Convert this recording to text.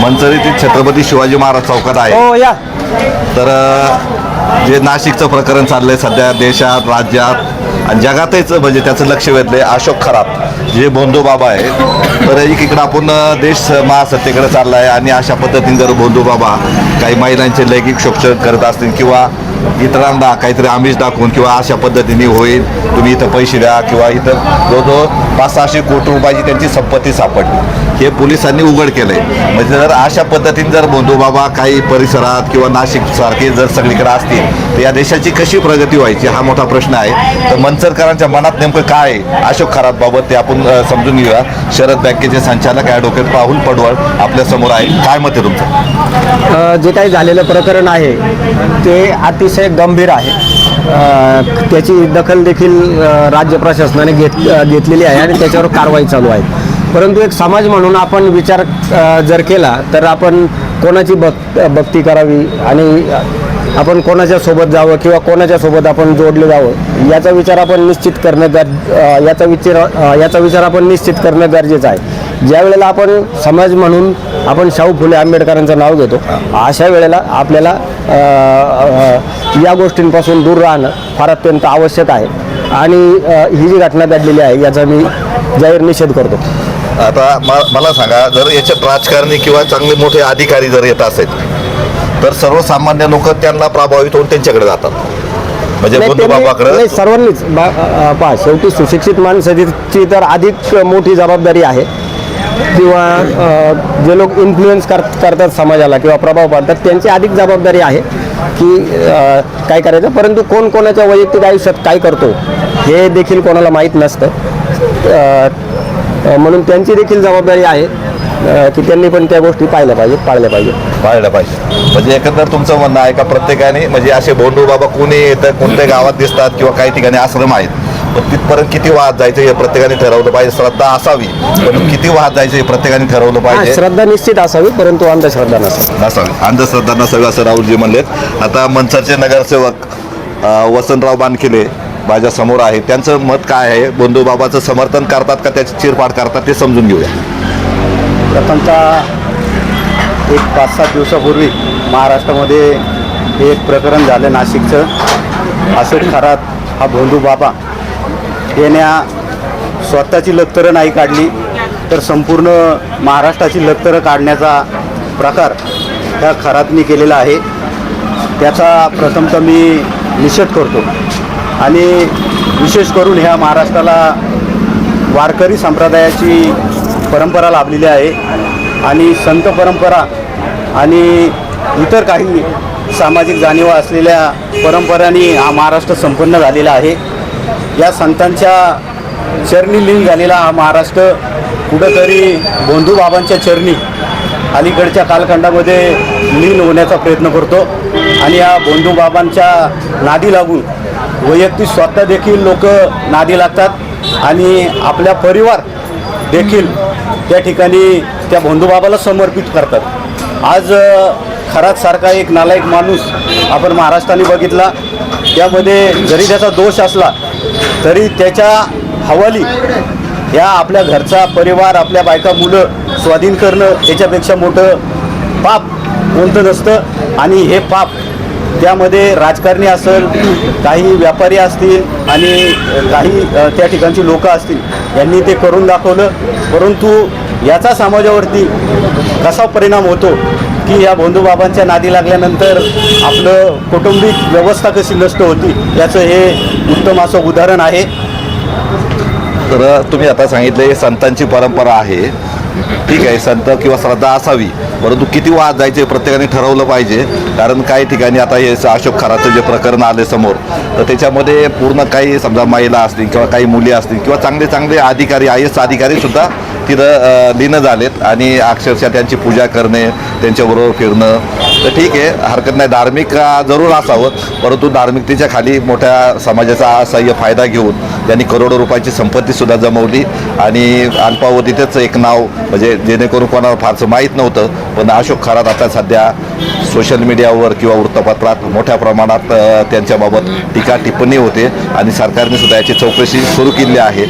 मंचर येथील छत्रपती शिवाजी महाराज चौकात आहे. हो या. तर जे नाशिकचं प्रकरण चाललंय सध्या देशात, राज्यात आणि जगातच, म्हणजे त्याचं लक्ष वेधलंय अशोक खरात जे भोंदू बाबा आहे. तर एकीकडे आपण देश महासत्तेकडे चालला आहे आणि अशा पद्धतीने जर भोंदू बाबा काही महिलांचे लैंगिक शोषण करत असतील किंवा इतरांना काहीतरी आमिष दाखवून किंवा अशा पद्धतीने होईल तुम्ही इथं पैसे द्या किंवा इथं जवळजवळ 500-600 कोटी रुपयाची त्यांची संपत्ती सापडली, हे पोलिसांनी उघड केलंय. म्हणजे जर अशा पद्धतीने जर भोंदू बाबा काही परिसरात किंवा नाशिक सारखे जर सगळीकडे असतील तर या देशाची कशी प्रगती व्हायची हा मोठा प्रश्न आहे. तर मंचरकरांच्या मनात नेमकं काय आहे अशोक खरातबाबत ते आपण समजून घेऊया. शरद बँकेचे संचालक ॲडव्होकेट राहुल पडवळ आपल्या समोर आहे. काय मत आहे तुमचं? जे काही झालेलं प्रकरण आहे ते अतिशय गंभीर आहे. त्याची दखल देखील राज्य प्रशासनाने घेतलेली आहे आणि त्याच्यावर कारवाई चालू आहे. परंतु एक समाज म्हणून आपण विचार जर केला तर आपण कोणाची भक्ती करावी आणि आपण कोणाच्या सोबत जावं किंवा कोणाच्या सोबत आपण जोडले जावं याचा विचार आपण निश्चित करणं याचा विचार आपण निश्चित करणं गरजेचं आहे. ज्या वेळेला आपण समाज म्हणून आपण शाहू फुले आंबेडकरांचं नाव घेतो अशा वेळेला आपल्याला या गोष्टींपासून दूर राहणं फार अत्यंत आवश्यक आहे आणि ही जी घटना घडलेली आहे याचा मी जाहीर निषेध करतो. आता मला सांगा, जर याच्यात राजकारणी किंवा चांगले मोठे अधिकारी जर येत असेल तर सर्वसामान्य लोक त्यांना प्रभावित होऊन त्यांच्याकडे जातात, म्हणजे भोंदू बाबाकडे. सर्वांनीच पहा, शेवटी सुशिक्षित माणसाची तर अधिक मोठी जबाबदारी आहे किंवा जे लोक इन्फ्लुएन्स करतात समाजाला किंवा प्रभाव पाडतात त्यांची अधिक जबाबदारी आहे की काय करायचं. परंतु कोण कोणाच्या वैयक्तिक आयुष्यात काय करतो हे देखील कोणाला माहीत नसतं. म्हणून त्यांची देखील जबाबदारी आहे की त्यांनी पण त्या गोष्टी पाळल्या पाहिजे. म्हणजे एकंदर तुमचं म्हणणं आहे का प्रत्येकाने, म्हणजे असे भोंदू बाबा कोणी येतं, कोणत्या गावात दिसतात किंवा काही ठिकाणी आश्रम आहेत, पण तिथपर्यंत किती वाहत जायचं हे प्रत्येकाने ठरवलं पाहिजे. श्रद्धा असावी पण किती वाहत जायचं हे प्रत्येकाने ठरवलं पाहिजे. श्रद्धा निश्चित असावी परंतु अंधश्रद्धा नसावी. अंधश्रद्धा नसावी असं राहुलजी म्हणलेत. आता मनसरचे नगरसेवक वसंतराव बानखिले माझ्या समोर आहे, त्यांचं मत काय आहे? भोंदू बाबाचं समर्थन करतात का त्याची चिरफाड करतात ते समजून घेऊया. प्रथमतः एक 5-7 दिवसापूर्वी महाराष्ट्रामध्ये हे एक प्रकरण झालं नाशिकचं. अशोक खरात हा भोंदू बाबा याने स्वतःची लक्तरं नाही काढली तर संपूर्ण महाराष्ट्राची लक्तरं काढण्याचा प्रकार ह्या खरातनी केलेला आहे. त्याचा प्रथमतः मी निषेध करतो आणि विशेष करून ह्या महाराष्ट्राला वारकरी संप्रदायाची परंपरा लाभलेली आहे आणि संत परंपरा आणि इतर काही सामाजिक जाणीवा असलेल्या परंपरांनी हा महाराष्ट्र संपन्न झालेला आहे. या संतांच्या चरणी लीन झालेला हा महाराष्ट्र कुठंतरी भोंदू बाबांच्या चरणी अलीकडच्या कालखंडामध्ये लीन होण्याचा प्रयत्न करतो आणि या भोंदू बाबांच्या नादी लागून वैयक्तिक स्वतः देखील लोक नादी लागतात आणि आपल्या परिवार देखील त्या ठिकाणी त्या भोंदू बाबाला समर्पित करतात. आज खरातसारखा एक नालायक माणूस आपण महाराष्ट्राने बघितला. त्यामध्ये जरी त्याचा दोष असला तरी त्याच्या हवाली या आपल्या घरचा परिवार, आपल्या बायका मुलं स्वाधीन करणं याच्यापेक्षा मोठं पाप कोणतं नसतं. आणि हे पाप त्यामध्ये राजकारणी असेल, काही व्यापारी असतील आणि काही त्या ठिकाणची लोक असतील, यांनी ते करून दाखवलं. परंतु याचा समाजावरती कसा परिणाम होतो की या भोंदू बाबांच्या नादी लागल्यानंतर आपलं कौटुंबिक व्यवस्था कशी नष्ट होती याचं हे उत्तम असं उदाहरण आहे. तर तुम्ही आता सांगितले संतांची परंपरा आहे, ठीक आहे, संत किंवा श्रद्धा असावी, परंतु किती वाहत जायचे प्रत्येकाने ठरवलं पाहिजे. कारण काही ठिकाणी आता हे अशोक खराचं जे प्रकरण आले समोर तर त्याच्यामध्ये पूर्ण काही समजा महिला असतील किंवा काही मुली असतील किंवा चांगले चांगले अधिकारी, IAS अधिकारीसुद्धा तिथं लीन झालेत आणि अक्षरशः त्यांची पूजा करणे, त्यांच्याबरोबर फिरणं. तर ठीक आहे, हरकत नाही, धार्मिक जरूर असावं, परंतु धार्मिकतेच्या खाली मोठ्या समाजाचा असह्य फायदा घेऊन त्यांनी करोडो रुपयाची संपत्तीसुद्धा जमवली आणि अल्पावधीतच एक नाव, म्हणजे जेणेकरून कोणाला फारसं माहीत नव्हतं, पण अशोक खरात आता सध्या सोशल मीडियावर किंवा वृत्तपत्रात मोठ्या प्रमाणात त्यांच्याबाबत टीका टिप्पणी होते आणि सरकारने सुद्धा याची चौकशी सुरू केली आहे.